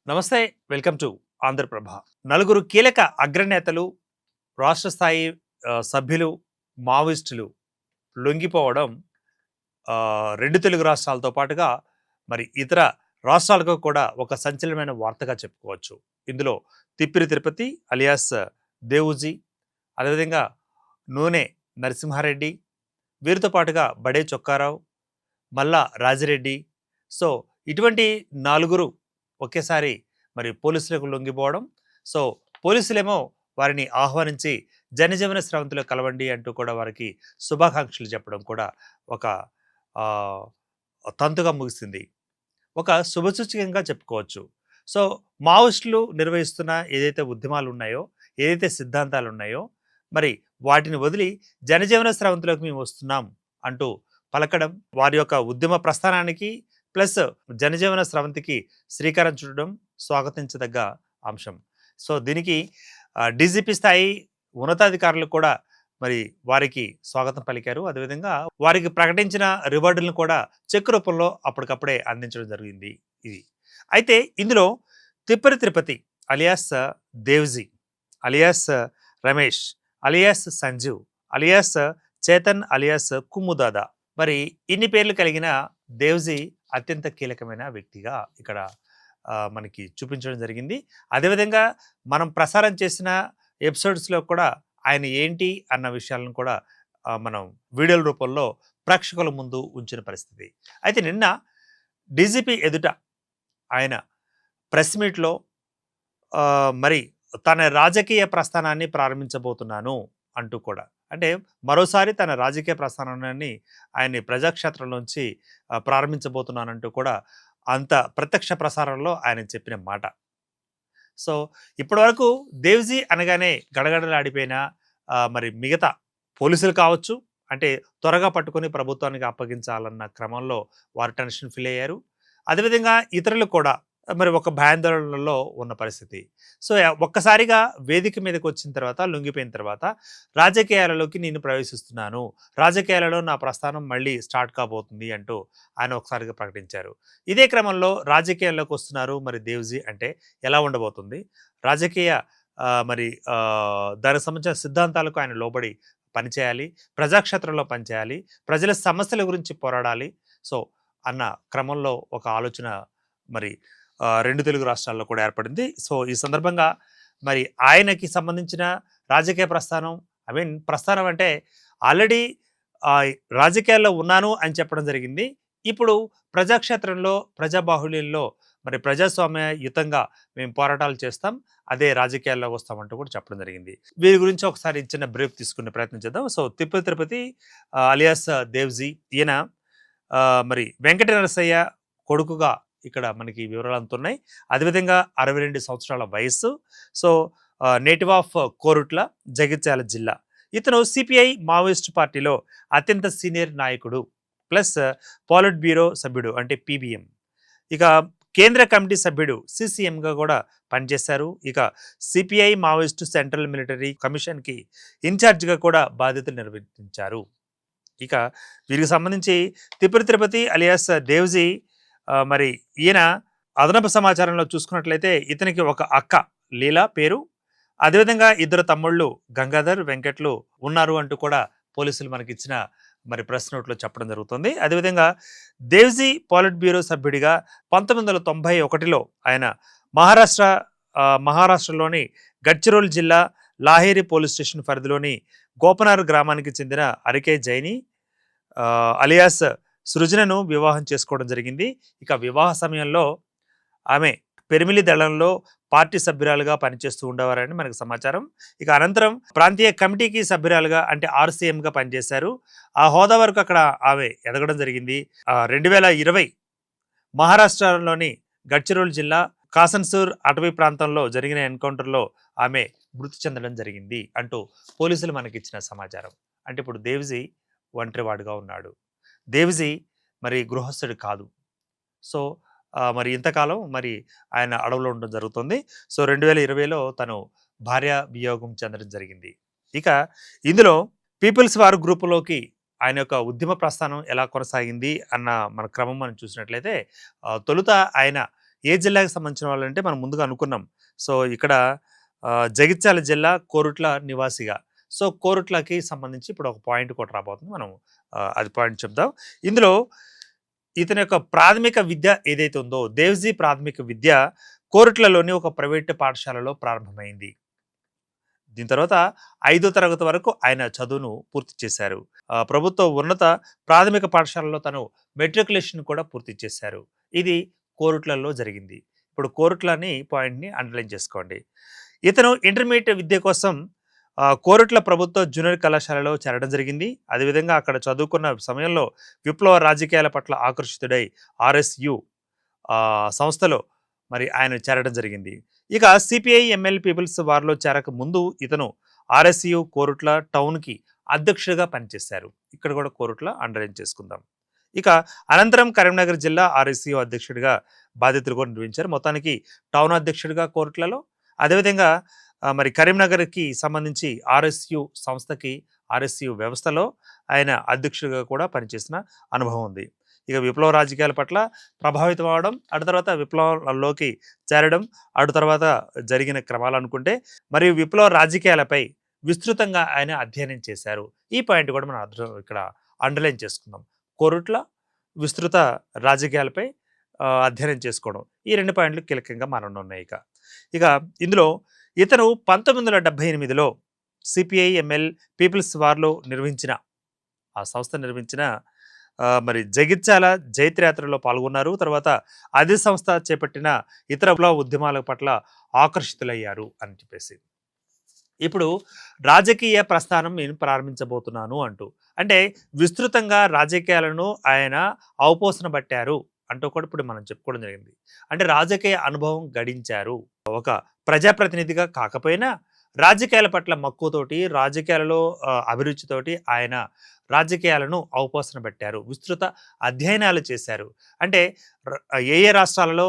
నమస్తే. Welcome to Andhra Prabha. నలుగురు కీలక అగ్రనేతలు, రాష్ట్ర స్థాయి సభ్యులు, మావోయిస్టులు లొంగిపోవడం 2 తెలుగు రాష్ట్రాలతో పాటుగా మరి ఇతర రాష్ట్రాలకు కూడా ఒక సంచలనమైన వార్తగా చెప్పుకోవచ్చు. ఇందులో తిప్పిరి తిరుపతి అలియాస్ దేవుజీ, అదేవిధంగా నూనె నరసింహారెడ్డి, వీరితో పాటుగా బడే చొక్కారావు, మల్లా రాజిరెడ్డి. సో ఇటువంటి నలుగురు ఒకేసారి మరి పోలీసులకు లొంగిపోవడం. సో పోలీసులేమో వారిని ఆహ్వానించి జనజీవన స్రవంతిలో కలవండి అంటూ కూడా వారికి శుభాకాంక్షలు చెప్పడం కూడా ఒక ఆ, తంతుగా ముగిసింది. ఒక శుభసూచకంగా చెప్పుకోవచ్చు. సో మావోయిస్టులు నిర్వహిస్తున్న ఏదైతే ఉద్యమాలు ఉన్నాయో, ఏదైతే సిద్ధాంతాలు ఉన్నాయో, మరి వాటిని వదిలి జనజీవన స్రవంతిలోకి మేము వస్తున్నాం అంటూ పలకడం, వారి యొక్క ఉద్యమ ప్రస్థానానికి ప్లస్ జనజీవన స్రవంతికి శ్రీకారం చుట్టడం స్వాగతించదగ్గ అంశం. సో దీనికి డీజీపీ స్థాయి ఉన్నతాధికారులు కూడా మరి వారికి స్వాగతం పలికారు. అదేవిధంగా వారికి ప్రకటించిన రివార్డులను కూడా చెక్ రూపంలో అప్పటికప్పుడే అందించడం జరిగింది. ఇది అయితే ఇందులో Tippari Tirupati alias Devji, alias Ramesh, alias Sanjeev, alias Chetan, alias Kummudada, మరి ఇన్ని పేర్లు కలిగిన దేవ్జీ అత్యంత కీలకమైన వ్యక్తిగా ఇక్కడ మనకి చూపించడం జరిగింది. అదేవిధంగా మనం ప్రసారం చేసిన ఎపిసోడ్స్లో కూడా ఆయన ఏంటి అన్న విషయాలను కూడా మనం వీడియోల రూపంలో ప్రేక్షకుల ముందు ఉంచిన పరిస్థితి. అయితే నిన్న డీజీపీ ఎదుట ఆయన ప్రెస్ మీట్లో మరి తన రాజకీయ ప్రస్థానాన్ని ప్రారంభించబోతున్నాను అంటూ కూడా, అంటే మరోసారి తన రాజకీయ ప్రస్థానాన్ని ఆయన్ని ప్రజాక్షేత్రంలోంచి ప్రారంభించబోతున్నానంటూ కూడా అంత ప్రత్యక్ష ప్రసారంలో ఆయన చెప్పిన మాట. సో ఇప్పటివరకు దేవ్జీ అనగానే గడగడలాడిపోయిన మరి మిగతా పోలీసులు కావచ్చు, అంటే త్వరగా పట్టుకొని ప్రభుత్వానికి అప్పగించాలన్న క్రమంలో వారు టెన్షన్ ఫీల్ అయ్యారు. అదేవిధంగా ఇతరులు కూడా మరి ఒక భయాందోళనలో ఉన్న పరిస్థితి. సో ఒక్కసారిగా వేదిక మీదకి వచ్చిన తర్వాత, లొంగిపోయిన తర్వాత రాజకీయాలలోకి నేను ప్రవేశిస్తున్నాను, రాజకీయాలలో నా ప్రస్థానం మళ్ళీ స్టార్ట్ కాబోతుంది అంటూ ఆయన ఒకసారిగా ప్రకటించారు. ఇదే క్రమంలో రాజకీయాల్లోకి వస్తున్నారు మరి దేవ్జీ అంటే ఎలా ఉండబోతుంది, రాజకీయ మరి దానికి సంబంధించిన సిద్ధాంతాలకు ఆయన లోబడి పనిచేయాలి, ప్రజాక్షేత్రంలో పనిచేయాలి, ప్రజల సమస్యల గురించి పోరాడాలి. సో అన్న క్రమంలో ఒక ఆలోచన మరి 2 తెలుగు రాష్ట్రాల్లో కూడా ఏర్పడింది. సో ఈ సందర్భంగా మరి ఆయనకి సంబంధించిన రాజకీయ ప్రస్థానం, ప్రస్థానం అంటే ఆల్రెడీ రాజకీయాల్లో ఉన్నాను అని చెప్పడం జరిగింది. ఇప్పుడు ప్రజాక్షేత్రంలో, ప్రజాబాహుళ్యంలో మరి ప్రజాస్వామ్యయుతంగా మేము పోరాటాలు చేస్తాం, అదే రాజకీయాల్లో వస్తామంటూ కూడా చెప్పడం జరిగింది. వీరి గురించి ఒకసారి చిన్న బ్రీఫ్ తీసుకునే ప్రయత్నం చేద్దాం. సో తిప్పతి తిరుపతి అలియాస్ దేవ్జీ, ఈయన మరి వెంకట నరసయ్య కొడుకుగా ఇక్కడ మనకి వివరాలు అందుతున్నాయి. అదేవిధంగా 62 సంవత్సరాల వయస్సు. So native of Korutla, Jagtial జిల్లా. ఇతను సిపిఐ మావోయిస్ట్ పార్టీలో అత్యంత సీనియర్ నాయకుడు, ప్లస్ పాలిట్ బ్యూరో సభ్యుడు అంటే పీబీఎం, ఇక కేంద్ర కమిటీ సభ్యుడు సిసిఎంగా కూడా పనిచేశారు. ఇక సిపిఐ మావోయిస్ట్ సెంట్రల్ మిలిటరీ కమిషన్కి ఇన్ఛార్జిగా కూడా బాధ్యతలు నిర్వర్తించారు. ఇక వీరికి సంబంధించి తిప్పరి తిరుపతి అలియాస్ దేవ్జీ మరి ఈయన అదనపు సమాచారంలో చూసుకున్నట్లయితే ఇతనికి ఒక అక్క లీలా పేరు, అదేవిధంగా 2 తమ్ముళ్ళు గంగాధర్, వెంకట్లు ఉన్నారు అంటూ కూడా పోలీసులు మనకిచ్చిన మరి ప్రెస్ నోట్లో చెప్పడం జరుగుతుంది. అదేవిధంగా దేవ్జీ పాలిట్ బ్యూరో సభ్యుడిగా 1991లో ఆయన మహారాష్ట్రలోని గడ్చిరోల్ జిల్లా లాహేరి పోలీస్ స్టేషన్ పరిధిలోని గోపనార్ గ్రామానికి చెందిన అరికే జైని అలియాస్ సృజనను వివాహం చేసుకోవడం జరిగింది. ఇక వివాహ సమయంలో ఆమె పెరిమిలి దళంలో పార్టీ సభ్యురాలుగా పనిచేస్తూ ఉండేవారని మనకు సమాచారం. ఇక అనంతరం ప్రాంతీయ కమిటీకి సభ్యురాలుగా అంటే ఆర్సీఎంగా పనిచేశారు. ఆ హోదా వరకు అక్కడ ఆమె ఎదగడం జరిగింది. 2020 మహారాష్ట్రలోని గడ్చిరోల్ జిల్లా కాసన్సూర్ అటవీ ప్రాంతంలో జరిగిన ఎన్కౌంటర్లో ఆమె మృతి చెందడం జరిగింది అంటూ పోలీసులు మనకిచ్చిన సమాచారం. అంటే ఇప్పుడు దేవ్జీ ఒంటరివాడుగా ఉన్నాడు. దేవ్జీ మరి గృహస్థుడు కాదు. సో మరి ఇంతకాలం మరి ఆయన అడవిలో ఉండడం జరుగుతుంది. సో 2020లో తను భార్య వియోగం చెందడం జరిగింది. ఇక ఇందులో పీపుల్స్ వార్ గ్రూపులోకి ఆయన యొక్క ఉద్యమ ప్రస్థానం ఎలా కొనసాగింది అన్న మన క్రమం మనం చూసినట్లయితే తొలుత ఆయన ఏ జిల్లాకి సంబంధించిన వాళ్ళంటే మనం ముందుగా అనుకున్నాం. సో, ఇక్కడ జగిత్యాల జిల్లా కోరుట్ల నివాసిగా. సో, కోరుట్లకి సంబంధించి ఇప్పుడు ఒక పాయింట్ కూడా రాబోతుంది. మనం అది పాయింట్ చెప్దాం. ఇందులో ఇతని యొక్క ప్రాథమిక విద్య ఏదైతే ఉందో, దేవ్జీ ప్రాథమిక విద్య కోరుట్లలోని ఒక ప్రైవేటు పాఠశాలలో ప్రారంభమైంది. దీని తర్వాత 5వ తరగతి వరకు ఆయన చదువును పూర్తి చేశారు. ప్రభుత్వ ఉన్నత ప్రాథమిక పాఠశాలలో తను మెట్రికులేషన్ కూడా పూర్తి చేశారు. ఇది కోరుట్లలో జరిగింది. ఇప్పుడు కోరుట్లని పాయింట్‌ని అండర్‌లైన్ చేసుకోండి. ఇతను ఇంటర్మీడియేట్ విద్య కోసం కోరుట్ల ప్రభుత్వ జూనియర్ కళాశాలలో చేరడం జరిగింది. అదేవిధంగా అక్కడ చదువుకున్న సమయంలో విప్లవ రాజకీయాల పట్ల ఆకర్షితుడై ఆర్ఎస్‌యు సంస్థలో మరి ఆయన చేరడం జరిగింది. ఇక సిపిఐ ఎంఎల్ పీపుల్స్ వార్లో చేరక ముందు ఇతను ఆర్ఎస్‌యు కోరుట్ల టౌన్‌కి అధ్యక్షుడిగా పనిచేశారు. ఇక్కడ కూడా కోరుట్ల అండర్‌లైన్ చేసుకుందాం. ఇక అనంతరం కరీంనగర్ జిల్లా ఆర్ఎస్‌యు అధ్యక్షుడిగా బాధ్యతలు కూడా నిర్వహించారు. మొత్తానికి టౌన్ అధ్యక్షుడిగా కోరుట్లలో, అదేవిధంగా మరి కరీంనగర్కి సంబంధించి ఆర్ఎస్‌యు సంస్థకి, ఆర్ఎస్‌యు వ్యవస్థలో ఆయన అధ్యక్షుడిగా కూడా పనిచేసిన అనుభవం ఉంది. ఇక విప్లవ రాజకీయాల పట్ల ప్రభావితం అవడం, అటు తర్వాత విప్లవంలోకి చేరడం, అటు తర్వాత జరిగిన క్రమాలు అనుకుంటే, మరియు విప్లవ రాజకీయాలపై విస్తృతంగా ఆయన అధ్యయనం చేశారు. ఈ పాయింట్ కూడా మనం ఇక్కడ అండర్లైన్ చేసుకుందాం. కోరుట్ల విస్తృత రాజకీయాలపై అధ్యయనం చేసుకోవడం, ఈ 2 పాయింట్లు కీలకంగా మారనున్నాయి. ఇక ఇందులో ఇతను 1978లో సిపిఐ ఎంఎల్ పీపుల్స్ వార్లో ఆ సంస్థ నిర్వహించిన మరి జగిత్యాల జైత్రయాత్రలో పాల్గొన్నారు. తర్వాత అదే సంస్థ చేపట్టిన ఇతర ఉద్యమాల పట్ల ఆకర్షితులయ్యారు అని చెప్పేసి. ఇప్పుడు రాజకీయ ప్రస్థానం నేను ప్రారంభించబోతున్నాను అంటూ, అంటే విస్తృతంగా రాజకీయాలను ఆయన అవపోసన పట్టారు అంటూ కూడా ఇప్పుడు మనం చెప్పుకోవడం జరిగింది. అంటే రాజకీయ అనుభవం గడించారు. ఒక ప్రజాప్రతినిధిగా కాకపోయినా రాజకీయాల పట్ల మక్కువతోటి, రాజకీయాలలో అభిరుచితోటి ఆయన రాజకీయాలను అవపోసన పెట్టారు. విస్తృత అధ్యయనాలు చేశారు. అంటే ఏ ఏ రాష్ట్రాలలో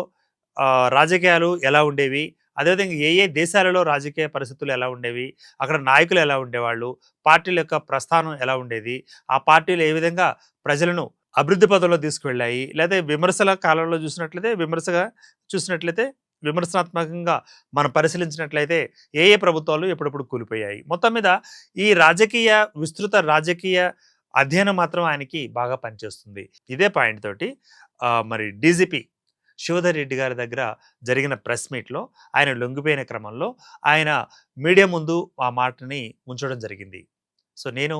రాజకీయాలు ఎలా ఉండేవి, అదేవిధంగా ఏ ఏ దేశాలలో రాజకీయ పరిస్థితులు ఎలా ఉండేవి, అక్కడ నాయకులు ఎలా ఉండేవాళ్ళు, పార్టీల యొక్క ప్రస్థానం ఎలా ఉండేది, ఆ పార్టీలు ఏ విధంగా ప్రజలను అభివృద్ధి పదంలో తీసుకువెళ్ళాయి, లేదా విమర్శల కాలంలో చూసినట్లయితే విమర్శనాత్మకంగా మనం పరిశీలించినట్లయితే ఏ ఏ ప్రభుత్వాలు ఎప్పుడెప్పుడు కూలిపోయాయి. మొత్తం మీద ఈ విస్తృత రాజకీయ అధ్యయనం మాత్రం ఆయనకి బాగా పనిచేస్తుంది. ఇదే పాయింట్ తోటి మరి డీజీపీ శివధర్ రెడ్డి గారి దగ్గర జరిగిన ప్రెస్ మీట్లో ఆయన లొంగిపోయిన క్రమంలో ఆయన మీడియా ముందు ఆ మాటని ఉంచడం జరిగింది. సో, నేను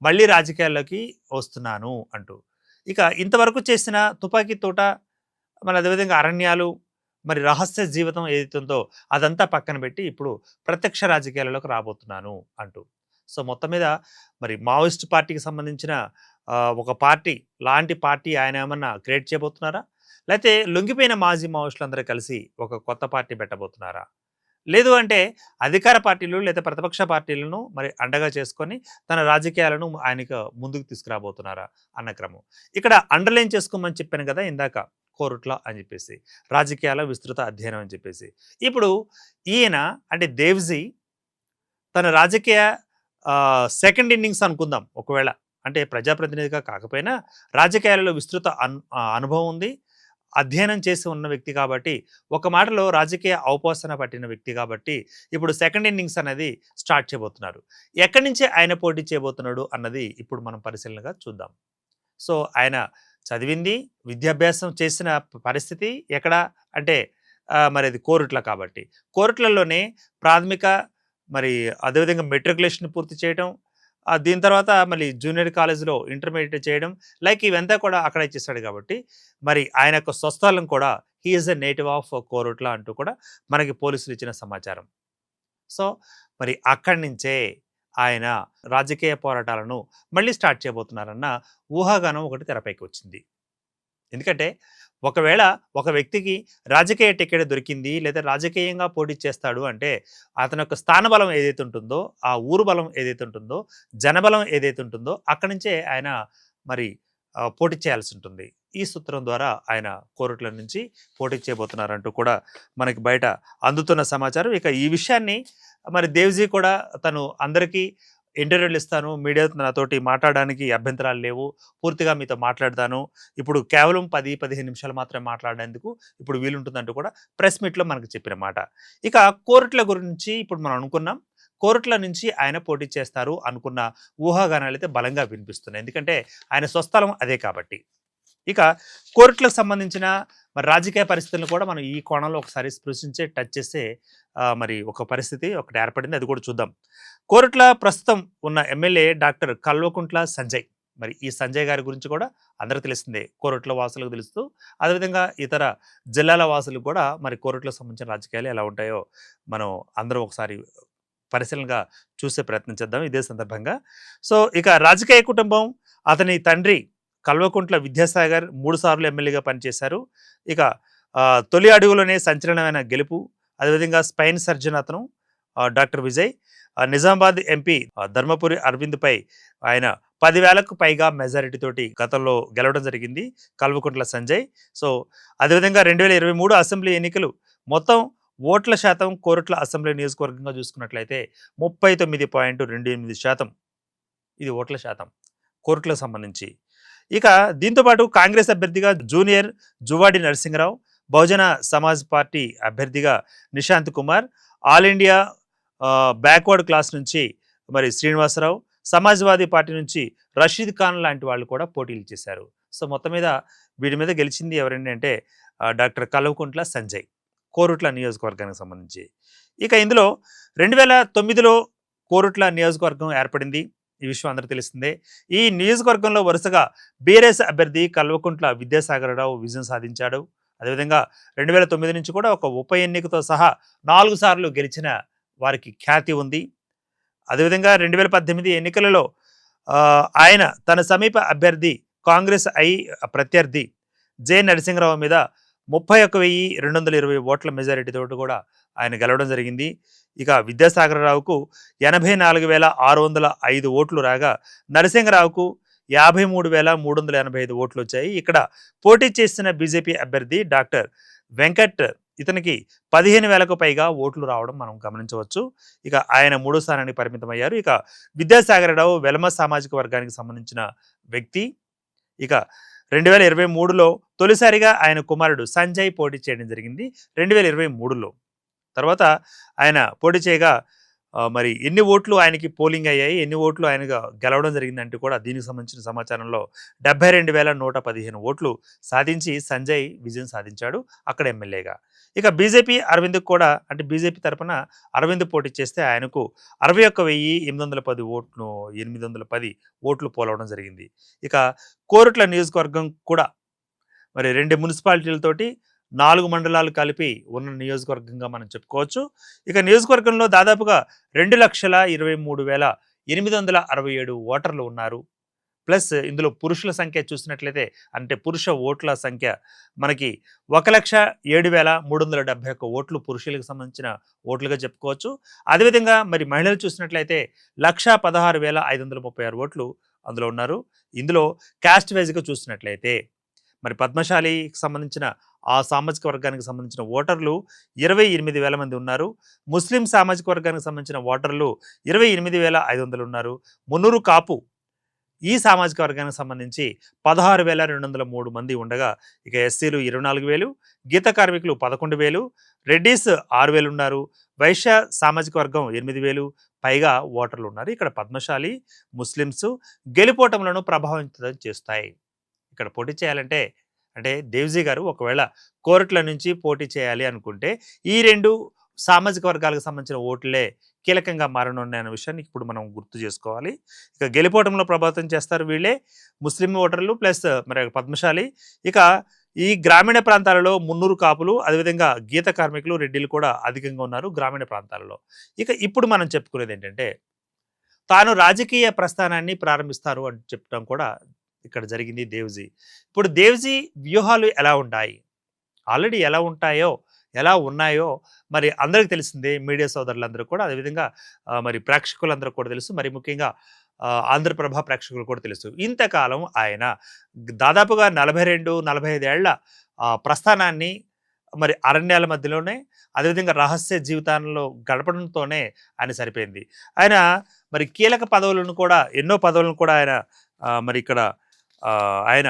మళ్ళీ రాజకీయాల్లోకి వస్తున్నాను అంటూ. ఇక ఇంతవరకు చేసిన తుపాకీ తోట, మరి అదేవిధంగా అరణ్యాలు, మరి రహస్య జీవితం ఏదైతే ఉందో అదంతా పక్కన పెట్టి ఇప్పుడు ప్రత్యక్ష రాజకీయాలలోకి రాబోతున్నాను అంటూ. సో, మొత్తం మీద మరి మావోయిస్ట్ పార్టీకి సంబంధించిన ఒక పార్టీ లాంటి పార్టీ ఆయన ఏమన్నా క్రియేట్ చేయబోతున్నారా, లేకపోతే లొంగిపోయిన మాజీ మావోయిస్టులందరూ కలిసి ఒక కొత్త పార్టీ పెట్టబోతున్నారా, లేదు అంటే అధికార పార్టీలు లేదా ప్రతిపక్ష పార్టీలను మరి అండగా చేసుకొని తన రాజకీయాలను ఆయనకు ముందుకు తీసుకురాబోతున్నారా అన్న క్రమం ఇక్కడ అండర్లైన్ చేసుకోమని చెప్పాను కదా ఇందాక, కోరుట్ల అని చెప్పేసి, రాజకీయాల విస్తృత అధ్యయనం అని చెప్పేసి. ఇప్పుడు ఈయన అంటే దేవ్జీ తన రాజకీయ సెకండ్ ఇన్నింగ్స్ అనుకుందాం ఒకవేళ, అంటే ప్రజాప్రతినిధిగా కాకపోయినా రాజకీయాలలో విస్తృత అనుభవం ఉంది, అధ్యయనం చేసి ఉన్న వ్యక్తి కాబట్టి, ఒక మాటలో రాజకీయ అవపోసన పట్టిన వ్యక్తి కాబట్టి ఇప్పుడు సెకండ్ ఇన్నింగ్స్ అనేది స్టార్ట్ చేయబోతున్నారు. ఎక్కడి నుంచి ఆయన పోటీ చేయబోతున్నాడు అన్నది ఇప్పుడు మనం పరిశీలనగా చూద్దాం. సో, ఆయన చదివింది, విద్యాభ్యాసం చేసిన పరిస్థితి ఎక్కడ అంటే మరి అది కోరుట్ల కాబట్టి, కోరుట్లలోనే ప్రాథమిక మరి అదేవిధంగా మెట్రికులేషన్ పూర్తి చేయడం, దీని తర్వాత మళ్ళీ జూనియర్ కాలేజ్లో ఇంటర్మీడియట్ చేయడం, లైక్ ఇవంతా కూడా అక్కడే చేశాడు కాబట్టి మరి ఆయన యొక్క స్వస్థలం కూడా he is a native of Korutla అంటూ కూడా మనకి పోలీసులు ఇచ్చిన సమాచారం. సో, మరి అక్కడి నుంచే ఆయన రాజకీయ పోరాటాలను మళ్ళీ స్టార్ట్ చేయబోతున్నారన్న ఊహాగానం ఒకటి తెరపైకి వచ్చింది. ఎందుకంటే ఒకవేళ ఒక వ్యక్తికి రాజకీయ టికెట్ దొరికింది లేదా రాజకీయంగా పోటీ చేస్తాడు అంటే అతని యొక్క స్థానబలం ఏదైతే ఉంటుందో, ఆ ఊరు బలం ఏదైతే ఉంటుందో, జనబలం ఏదైతే ఉంటుందో అక్కడి నుంచే ఆయన మరి పోటీ చేయాల్సి ఉంటుంది. ఈ సూత్రం ద్వారా ఆయన కోరుట్ల నుంచి పోటీ చేయబోతున్నారంటూ కూడా మనకి బయట అందుతున్న సమాచారం. ఇక ఈ విషయాన్ని మరి దేవ్జీ కూడా తను అందరికీ ఇంటర్వ్యూలు ఇస్తాను. మీడియా నాతోటి మాట్లాడడానికి అభ్యంతరాలు లేవు. పూర్తిగా మీతో మాట్లాడతాను. ఇప్పుడు కేవలం 10, 15 నిమిషాలు మాత్రమే మాట్లాడేందుకు ఇప్పుడు వీలుంటుందంటూ కూడా ప్రెస్ మీట్‌లో మనకు చెప్పిన మాట. ఇక కోరుట్ల గురించి ఇప్పుడు మనం అనుకున్నాం. కోరుట్ల నుంచి ఆయన పోటీ చేస్తారు అనుకున్న ఊహాగానాలైతే బలంగా వినిపిస్తున్నాయి. ఎందుకంటే ఆయన స్వస్థలం అదే కాబట్టి. ఇక కోర్టులకు సంబంధించిన మరి రాజకీయ పరిస్థితులను కూడా మనం ఈ కోణంలో ఒకసారి స్పృశించే టచ్ చేసే మరి ఒక పరిస్థితి ఒకటి ఏర్పడింది. అది కూడా చూద్దాం. కోరుట్ల ప్రస్తుతం ఉన్న ఎమ్మెల్యే డాక్టర్ కల్వకుంట్ల సంజయ్. మరి ఈ సంజయ్ గారి గురించి కూడా అందరికీ తెలిసిందే. కోరుట్ల వాసులకు తెలుస్తూ అదేవిధంగా ఇతర జిల్లాల వాసులకు కూడా మరి కోరుట్లకు సంబంధించిన రాజకీయాలు ఎలా ఉంటాయో మనం అందరం ఒకసారి పరిశీలనగా చూసే ప్రయత్నం చేద్దాం ఇదే సందర్భంగా. సో ఇక రాజకీయ కుటుంబం అతని తండ్రి కల్వకుంట్ల విద్యాసాగర్ 3 సార్లు ఎమ్మెల్యేగా పనిచేశారు. ఇక తొలి అడుగులోనే సంచలనమైన గెలుపు. అదేవిధంగా స్పైన్ సర్జన్ అతను డాక్టర్ విజయ్. నిజామాబాద్ ఎంపీ ధర్మపురి అరవింద్పై ఆయన 10,000కు పైగా మెజారిటీ తోటి గతంలో గెలవడం జరిగింది కల్వకుంట్ల సంజయ్. సో అదేవిధంగా 2023 అసెంబ్లీ ఎన్నికలు మొత్తం ఓట్ల శాతం కోరుట్ల అసెంబ్లీ నియోజకవర్గంగా చూసుకున్నట్లయితే 39.28% ఇది ఓట్ల శాతం కోరుట్లకు సంబంధించి. ఇక దీంతోపాటు కాంగ్రెస్ అభ్యర్థిగా జూనియర్ జువాడి నరసింహరావు, బహుజన సమాజ్ పార్టీ అభ్యర్థిగా Nishant Kumar, all India backward class నుంచి మరి శ్రీనివాసరావు, సమాజ్వాదీ పార్టీ నుంచి రషీద్ ఖాన్ లాంటి వాళ్ళు కూడా పోటీలు చేశారు. సో మొత్తం మీద వీడి మీద గెలిచింది ఎవరండి అంటే డాక్టర్ కల్వకుంట్ల సంజయ్ కోరుట్ల నియోజకవర్గానికి సంబంధించి. ఇక ఇందులో 2009లో కోరుట్ల నియోజకవర్గం ఏర్పడింది. ఈ విషయం అందరికీ తెలిసిందే. ఈ నియోజకవర్గంలో వరుసగా బీఆర్ఎస్ అభ్యర్థి కల్వకుంట్ల విద్యాసాగరరావు విజయం సాధించాడు. అదేవిధంగా 2009 నుంచి కూడా ఒక ఉప ఎన్నికతో సహా 4 సార్లు గెలిచిన వారికి ఖ్యాతి ఉంది. అదేవిధంగా 2018 ఎన్నికలలో ఆయన తన సమీప అభ్యర్థి కాంగ్రెస్ ప్రత్యర్థి జె నరసింహరావు మీద 31,220 ఓట్ల మెజారిటీతో కూడా ఆయన గెలవడం జరిగింది. ఇక విద్యాసాగరరావుకు 84,605 ఓట్లు రాగా నరసింహరావుకు 53,385 ఓట్లు వచ్చాయి. ఇక్కడ పోటీ చేసిన బీజేపీ అభ్యర్థి డాక్టర్ వెంకట్ ఇతనికి 15,000కు పైగా ఓట్లు రావడం మనం గమనించవచ్చు. ఇక ఆయన 3వ స్థానానికి పరిమితమయ్యారు. ఇక విద్యాసాగరరావు వెలమ సామాజిక వర్గానికి సంబంధించిన వ్యక్తి. ఇక 2023లో తొలిసారిగా ఆయన కుమారుడు సంజయ్ పోటీ చేయడం జరిగింది 2023లో. తర్వాత ఆయన పోటీ చేయగా మరి ఎన్ని ఓట్లు ఆయనకి పోలింగ్ అయ్యాయి, ఎన్ని ఓట్లు ఆయనగా గెలవడం జరిగిందంటే కూడా దీనికి సంబంధించిన సమాచారంలో 72,115 ఓట్లు సాధించి సంజయ్ విజయం సాధించాడు అక్కడ ఎమ్మెల్యేగా. ఇక బీజేపీ అరవింద్ కూడా అంటే బీజేపీ తరఫున అరవింద్ పోటీ చేస్తే ఆయనకు 61,810 ఓట్లు పోలవడం జరిగింది. ఇక కోరుట్ల నియోజకవర్గం కూడా మరి 2 మున్సిపాలిటీలతోటి 4 మండలాలు కలిపి ఉన్న నియోజకవర్గంగా మనం చెప్పుకోవచ్చు. ఇక నియోజకవర్గంలో దాదాపుగా 2,23,867 ఓటర్లు ఉన్నారు. ప్లస్ ఇందులో పురుషుల సంఖ్య చూసినట్లయితే అంటే పురుష ఓట్ల సంఖ్య మనకి 1,07,371 ఓట్లు పురుషులకు సంబంధించిన ఓట్లుగా చెప్పుకోవచ్చు. అదేవిధంగా మరి మహిళలు చూసినట్లయితే 1,16,536 ఓట్లు అందులో ఉన్నారు. ఇందులో క్యాస్ట్ వైజ్గా చూసినట్లయితే మరి పద్మశాలికి సంబంధించిన ఆ సామాజిక వర్గానికి సంబంధించిన ఓటర్లు 28,000 మంది ఉన్నారు. ముస్లిం సామాజిక వర్గానికి సంబంధించిన ఓటర్లు 28,500 ఉన్నారు. మున్నూరు కాపు ఈ సామాజిక వర్గానికి సంబంధించి 16,203 మంది ఉండగా ఇక ఎస్సీలు 24,000, గీత కార్మికులు 11,000, రెడ్డిస్ 6,000 ఉన్నారు. వైశ్య సామాజిక వర్గం 8,000 పైగా ఓటర్లు ఉన్నారు. ఇక్కడ పద్మశాలి ముస్లిమ్స్ గెలుపోటములను ప్రభావితం చేస్తాయి. ఇక్కడ పోటీ చేయాలంటే అంటే దేవ్జీ గారు ఒకవేళ కోరుట్ల నుంచి పోటీ చేయాలి అనుకుంటే ఈ 2 సామాజిక వర్గాలకు సంబంధించిన ఓట్లే కీలకంగా మారనున్నాయన్న విషయాన్ని ఇప్పుడు మనం గుర్తు చేసుకోవాలి. ఇక గెలుపోవడంలో ప్రభావితం చేస్తారు వీళ్ళే ముస్లిం ఓటర్లు ప్లస్ మరి పద్మశాలి. ఇక ఈ గ్రామీణ ప్రాంతాలలో మున్నూరు కాపులు అదేవిధంగా గీత కార్మికులు రెడ్డిలు కూడా అధికంగా ఉన్నారు గ్రామీణ ప్రాంతాలలో. ఇక ఇప్పుడు మనం చెప్పుకునేది ఏంటంటే తాను రాజకీయ ప్రస్థానాన్ని ప్రారంభిస్తారు అని చెప్పడం కూడా ఇక్కడ జరిగింది దేవ్జీ. ఇప్పుడు దేవ్జీ వ్యూహాలు ఎలా ఉంటాయి, ఆల్రెడీ ఎలా ఉంటాయో ఎలా ఉన్నాయో మరి అందరికీ తెలిసిందే. మీడియా సోదరులందరూ కూడా అదేవిధంగా మరి ప్రేక్షకులందరూ కూడా తెలుసు. మరి ముఖ్యంగా ఆంధ్రప్రభ ప్రేక్షకులు కూడా తెలుసు. ఇంతకాలం ఆయన దాదాపుగా 42-45 ఏళ్ల ప్రస్థానాన్ని మరి అరణ్యాల మధ్యలోనే అదేవిధంగా రహస్య జీవితాల్లో గడపడంతోనే ఆయన సరిపోయింది. ఆయన మరి కీలక పదవులను కూడా ఎన్నో పదవులను కూడా ఆయన మరి ఇక్కడ ఆయన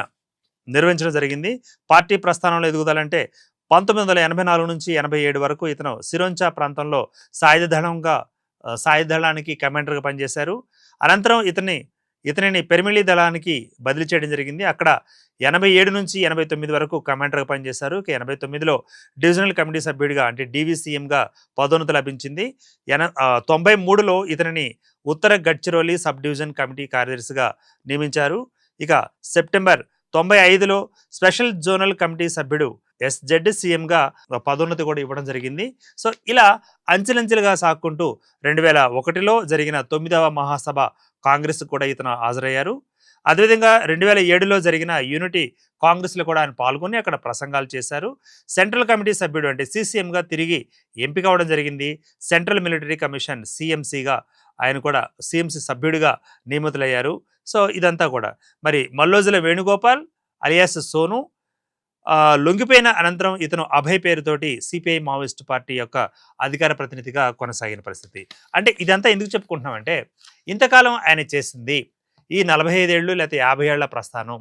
నిర్వహించడం జరిగింది. పార్టీ ప్రస్థానంలో ఎదుగుదలంటే 1984 నుంచి 87 వరకు ఇతను సిరోంచా ప్రాంతంలో సాయుధ దళానికి కమాండర్గా పనిచేశారు. అనంతరం ఇతనిని పెరిమిళి దళానికి బదిలీ చేయడం జరిగింది. అక్కడ 87 నుంచి 89 వరకు కమాండర్గా పనిచేశారు. 89లో డివిజనల్ కమిటీ సభ్యుడిగా అంటే డీవీసీఎంగా పదోన్నతి లభించింది. 93లో ఇతనిని ఉత్తర గడ్చిరోలి సబ్ డివిజన్ కమిటీ కార్యదర్శిగా నియమించారు. ఇక సెప్టెంబర్ 95లో స్పెషల్ జోనల్ కమిటీ సభ్యుడు SZCMగా పదోన్నతి కూడా ఇవ్వడం జరిగింది. సో ఇలా అంచెలంచెలుగా సాక్కుంటూ 2001లో జరిగిన 9వ మహాసభ కాంగ్రెస్ కూడా ఇతను హాజరయ్యారు. అదేవిధంగా 2007లో జరిగిన యూనిటీ కాంగ్రెస్లో కూడా ఆయన పాల్గొని అక్కడ ప్రసంగాలు చేశారు. సెంట్రల్ కమిటీ సభ్యుడు అంటే CCMగా తిరిగి ఎంపిక అవ్వడం జరిగింది. సెంట్రల్ మిలిటరీ కమిషన్ CMCగా ఆయన కూడా CMC సభ్యుడిగా నియమితులయ్యారు. సో ఇదంతా కూడా మరి మల్లోజుల వేణుగోపాల్ అలియాస్ సోను లొంగిపోయిన అనంతరం ఇతను అభయ్ పేరుతోటి సిపిఐ మావోయిస్ట్ పార్టీ యొక్క అధికార ప్రతినిధిగా కొనసాగిన పరిస్థితి. అంటే ఇదంతా ఎందుకు చెప్పుకుంటున్నామంటే ఇంతకాలం ఆయన చేసింది ఈ 45 ఏళ్ళు లేకపోతే 50 ఏళ్ల ప్రస్థానం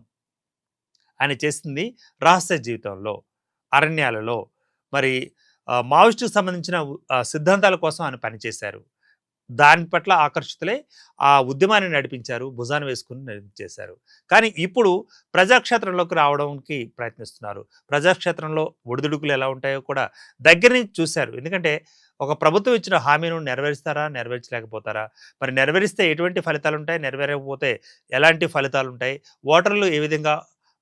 ఆయన చేసింది రహస్య జీవితంలో అరణ్యాలలో మరి మావోయిస్టుకు సంబంధించిన సిద్ధాంతాల కోసం ఆయన పనిచేశారు. దాని పట్ల ఆకర్షితులై ఆ ఉద్యమాన్ని నడిపించారు, భుజాన్ని వేసుకుని నడిపించేశారు. కానీ ఇప్పుడు ప్రజాక్షేత్రంలోకి రావడానికి ప్రయత్నిస్తున్నారు. ప్రజాక్షేత్రంలో ఒడిదుడుకులు ఎలా ఉంటాయో కూడా దగ్గర నుంచి చూశారు. ఎందుకంటే ఒక ప్రభుత్వం ఇచ్చిన హామీను నెరవేరుస్తారా, నెరవేర్చలేకపోతారా, మరి నెరవేరిస్తే ఎటువంటి ఫలితాలు ఉంటాయి, నెరవేరకపోతే ఎలాంటి ఫలితాలు ఉంటాయి, ఓటర్లు ఏ విధంగా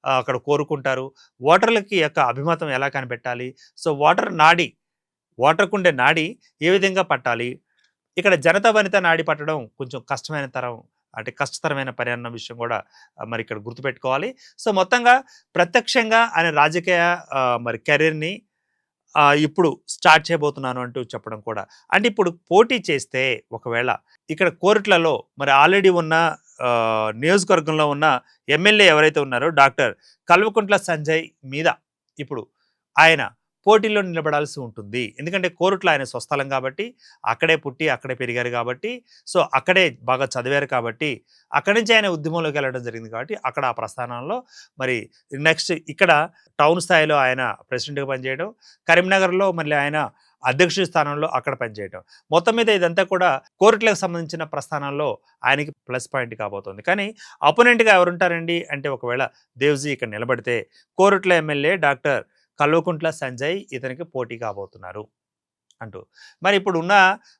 అక్కడ కోరుకుంటారు, ఓటర్లకి యొక్క అభిమతం ఎలా కనిపెట్టాలి, సో ఓటర్కుండే నాడి ఏ విధంగా పట్టాలి, ఇక్కడ జనతా వనిత నాడి పట్టడం కొంచెం కష్టతరమైన పని అన్న విషయం కూడా మరి ఇక్కడ గుర్తుపెట్టుకోవాలి. సో మొత్తంగా ప్రత్యక్షంగా ఆయన రాజకీయ మరి కెరీర్ని ఇప్పుడు స్టార్ట్ చేయబోతున్నాను అంటూ చెప్పడం కూడా అంటే ఇప్పుడు పోటీ చేస్తే ఒకవేళ ఇక్కడ కోర్టులలో మరి ఆల్రెడీ ఉన్న నియోజకవర్గంలో ఉన్న ఎమ్మెల్యే ఎవరైతే ఉన్నారో డాక్టర్ కల్వకుంట్ల సంజయ్ మీద ఇప్పుడు ఆయన పోటీలో నిలబడాల్సి ఉంటుంది. ఎందుకంటే కోరుట్లో ఆయన స్వస్థలం కాబట్టి, అక్కడే పుట్టి అక్కడే పెరిగారు కాబట్టి, సో అక్కడే బాగా చదివారు కాబట్టి, అక్కడి నుంచి ఆయన ఉద్యమంలోకి వెళ్ళడం జరిగింది కాబట్టి అక్కడ ఆ ప్రస్థానంలో మరి నెక్స్ట్ ఇక్కడ టౌన్ స్థాయిలో ఆయన ప్రెసిడెంట్గా పనిచేయడం, కరీంనగర్లో మళ్ళీ ఆయన అధ్యక్షుడి స్థానంలో అక్కడ పనిచేయడం, మొత్తం మీద ఇదంతా కూడా కోర్టులకు సంబంధించిన ప్రస్థానంలో ఆయనకి ప్లస్ పాయింట్ కాబోతుంది. కానీ అపోనెంట్గా ఎవరుంటారండి అంటే ఒకవేళ దేవ్జీ ఇక్కడ నిలబడితే కోరుట్ల ఎమ్మెల్యే డాక్టర్ కల్వకుంట్ల సంజయ్ ఇతనికి పోటీ కాబోతున్నారు అంటూ మరి ఇప్పుడున్న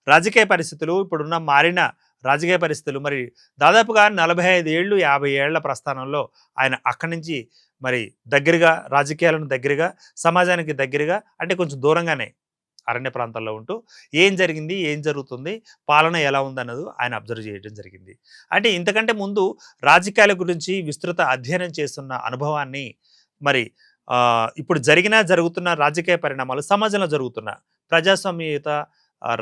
రాజకీయ పరిస్థితులు మారిన రాజకీయ పరిస్థితులు మరి దాదాపుగా 45 ఏళ్ళు 50 ఏళ్ల ప్రస్థానంలో ఆయన అక్కడి నుంచి మరి దగ్గరగా రాజకీయాలను దగ్గరగా సమాజానికి దగ్గరగా అంటే కొంచెం దూరంగానే అరణ్య ప్రాంతాల్లో ఉంటూ ఏం జరిగింది, ఏం జరుగుతుంది, పాలన ఎలా ఉందన్నది ఆయన అబ్జర్వ్ చేయడం జరిగింది. అంటే ఇంతకంటే ముందు రాజకీయాల గురించి విస్తృత అధ్యయనం చేస్తున్న అనుభవాన్ని మరి ఇప్పుడు జరుగుతున్న రాజకీయ పరిణామాలు సమాజంలో జరుగుతున్న ప్రజాస్వామ్యయుత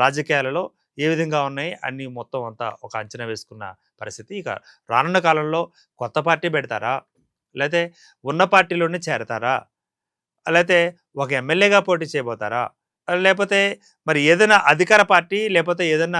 రాజకీయాలలో ఏ విధంగా ఉన్నాయి అన్ని మొత్తం అంతా ఒక అంచనా వేసుకున్న పరిస్థితి. ఇక రానున్న కాలంలో కొత్త పార్టీ పెడతారా, లేకపోతే ఉన్న పార్టీలోనే చేరతారా, లేకపోతే ఒక ఎమ్మెల్యేగా పోటీ చేయబోతారా, లేకపోతే మరి ఏదైనా అధికార పార్టీ లేకపోతే ఏదైనా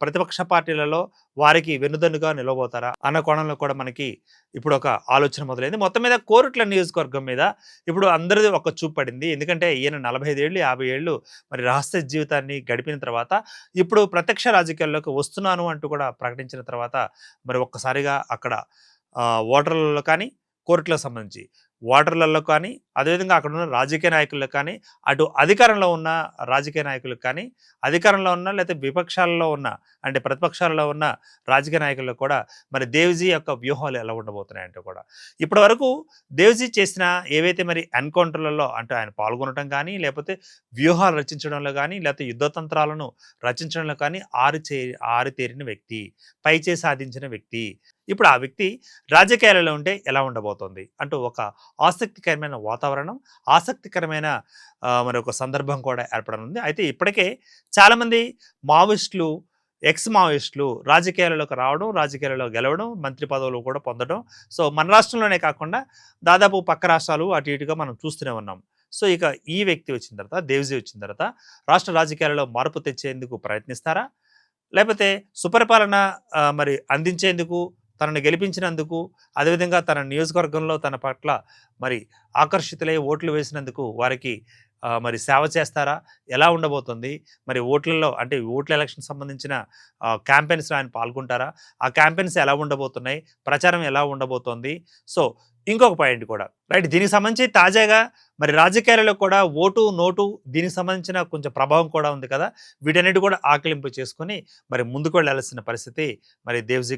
ప్రతిపక్ష పార్టీలలో వారికి వెన్నుదన్నుగా నిలవబోతారా అన్న కోణంలో కూడా మనకి ఇప్పుడు ఒక ఆలోచన మొదలైంది. మొత్తం మీద కోరుట్ల నియోజకవర్గం మీద ఇప్పుడు అందరిది ఒక చూపు పడింది. ఎందుకంటే ఈయన 45 ఏళ్ళు 50 ఏళ్ళు మరి రహస్య జీవితాన్ని గడిపిన తర్వాత ఇప్పుడు ప్రత్యక్ష రాజకీయాల్లోకి వస్తున్నాను అంటూ కూడా ప్రకటించిన తర్వాత మరి ఒక్కసారిగా అక్కడ ఓటర్లలో కానీ కోర్టులకు సంబంధించి ఓటర్లలో కానీ అదేవిధంగా అక్కడ ఉన్న రాజకీయ నాయకులకు కానీ అటు అధికారంలో ఉన్న రాజకీయ నాయకులకు కానీ అధికారంలో ఉన్న లేకపోతే విపక్షాలలో ఉన్న అంటే ప్రతిపక్షాలలో ఉన్న రాజకీయ నాయకులకు కూడా మరి దేవ్జీ యొక్క వ్యూహాలు ఎలా ఉండబోతున్నాయంటే కూడా ఇప్పటి వరకు దేవ్జీ చేసిన ఏవైతే మరి ఎన్కౌంటర్లలో అంటే ఆయన పాల్గొనడం కానీ లేకపోతే వ్యూహాలు రచించడంలో కానీ లేకపోతే యుద్ధతంత్రాలను రచించడంలో కానీ ఆరితేరిన వ్యక్తి, పైచే సాధించిన వ్యక్తి. ఇప్పుడు ఆ వ్యక్తి రాజకీయాలలో ఉంటే ఎలా ఉండబోతోంది అంటూ ఒక ఆసక్తికరమైన వాతావరణం, ఆసక్తికరమైన మరి ఒక సందర్భం కూడా ఏర్పడనుంది. అయితే ఇప్పటికే చాలామంది మావోయిస్టులు ఎక్స్ మావోయిస్టులు రాజకీయాలలోకి రావడం, రాజకీయాలలో గెలవడం, మంత్రి పదవులు కూడా పొందడం. సో మన రాష్ట్రంలోనే కాకుండా దాదాపు పక్క రాష్ట్రాలు అటు ఇటుగా మనం చూస్తూనే ఉన్నాం. సో ఇక ఈ వ్యక్తి వచ్చిన తర్వాత, దేవ్జీ వచ్చిన తర్వాత రాష్ట్ర రాజకీయాలలో మార్పు తెచ్చేందుకు ప్రయత్నిస్తారా? లేకపోతే సుపరిపాలన మరి అందించేందుకు, తనను గెలిపించినందుకు, అదేవిధంగా తన నియోజకవర్గంలో తన పట్ల మరి ఆకర్షితులై ఓట్లు వేసినందుకు వారికి మరి సేవ చేస్తారా? ఎలా ఉండబోతుంది? మరి ఓట్లలో అంటే ఓట్ల ఎలక్షన్ సంబంధించిన క్యాంపెయిన్స్‌లో ఆయన పాల్గొంటారా? ఆ క్యాంపెయిన్స్ ఎలా ఉండబోతున్నాయి? ప్రచారం ఎలా ఉండబోతోంది? సో, ఇంకొక పాయింట్ కూడా రైట్, దీనికి సంబంధించి తాజాగా మరి రాజకీయాలలో కూడా ఓటు, నోటు దీనికి సంబంధించిన కొంచెం ప్రభావం కూడా ఉంది కదా! వీటన్నిటి కూడా ఆకలింపు చేసుకొని మరి ముందుకు వెళ్ళాల్సిన పరిస్థితి మరి దేవ్‌జీ